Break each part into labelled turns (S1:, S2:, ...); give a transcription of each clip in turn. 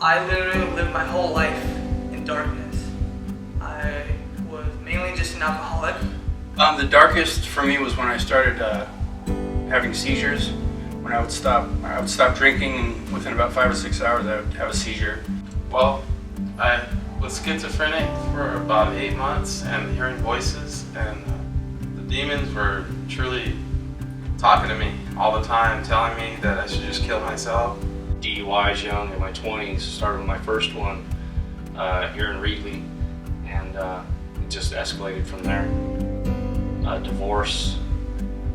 S1: I literally lived my whole life in darkness. I was mainly just an alcoholic.
S2: The darkest for me was when I started having seizures. When I would stop drinking, and within about 5 or 6 hours I would have a seizure.
S3: Well, I was schizophrenic for about 8 months and hearing voices, and the demons were truly talking to me all the time, telling me that I should just kill myself.
S4: DUIs young in my 20s, started with my first one here in Reedley, and it just escalated from there. Divorce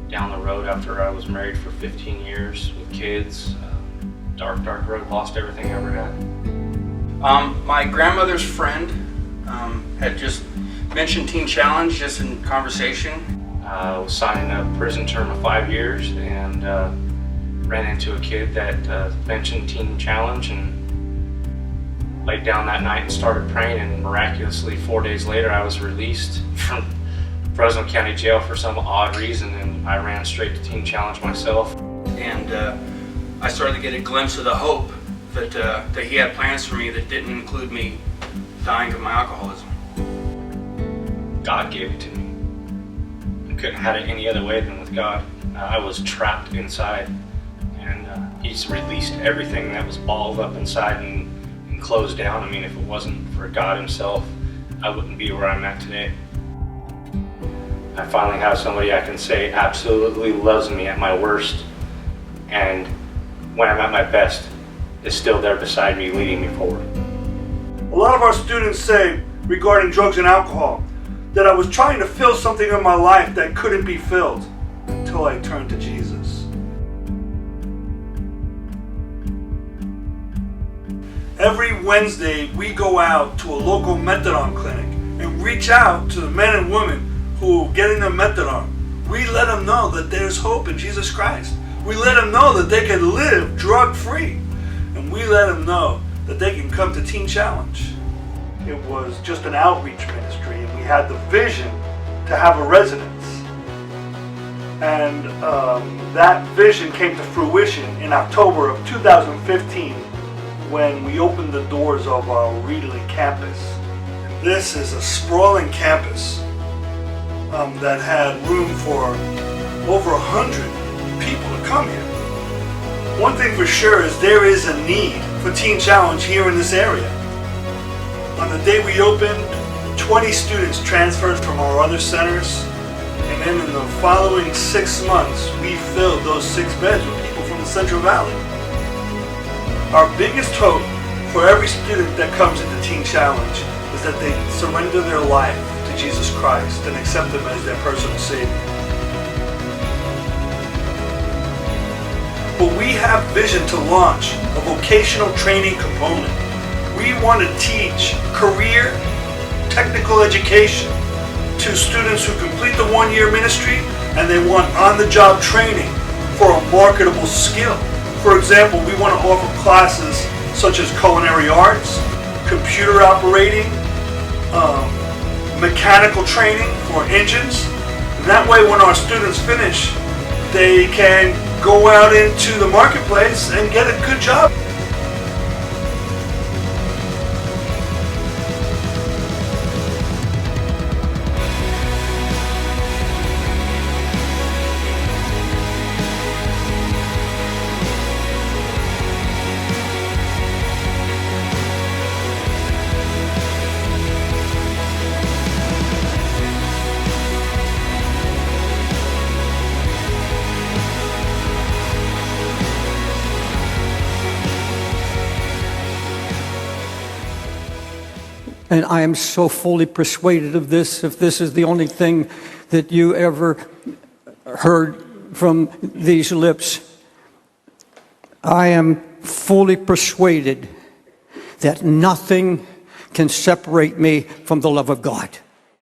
S4: down the road after I was married for 15 years with kids. Dark road, lost everything I ever had.
S2: My grandmother's friend had just mentioned Teen Challenge just in conversation.
S4: I was signing a prison term of 5 years and ran into a kid that mentioned Teen Challenge and laid down that night and started praying, and miraculously 4 days later I was released from Fresno County Jail for some odd reason, and I ran straight to Teen Challenge myself.
S2: And I started to get a glimpse of the hope that he had plans for me that didn't include me dying of my alcoholism.
S4: God gave it to me. I couldn't have had it any other way than with God. I was trapped inside, and He's released everything that was balled up inside and closed down. I mean, if it wasn't for God Himself, I wouldn't be where I'm at today. I finally have somebody I can say absolutely loves me at my worst, and when I'm at my best, is still there beside me, leading me forward.
S5: A lot of our students say regarding drugs and alcohol that I was trying to fill something in my life that couldn't be filled until I turned to Jesus. Every Wednesday, we go out to a local methadone clinic and reach out to the men and women who are getting their methadone. We let them know that there's hope in Jesus Christ. We let them know that they can live drug-free. And we let them know that they can come to Teen Challenge. It was just an outreach ministry, and we had the vision to have a residence. And that vision came to fruition in October of 2015 when we opened the doors of our Reedley campus. This is a sprawling campus that had room for over 100 people to come here. One thing for sure is there is a need for Teen Challenge here in this area. On the day we opened, 20 students transferred from our other centers, and then in the following 6 months, we filled those 6 beds with people from the Central Valley. Our biggest hope for every student that comes into Teen Challenge is that they surrender their life to Jesus Christ and accept Him as their personal Savior. But we have vision to launch a vocational training component. We want to teach career, technical education to students who complete the 1-year ministry and they want on-the-job training for a marketable skill. For example, we want to offer classes such as culinary arts, computer operating, mechanical training for engines. And that way when our students finish, they can go out into the marketplace and get a good job.
S6: And I am so fully persuaded of this. If this is the only thing that you ever heard from these lips, I am fully persuaded that nothing can separate me from the love of God.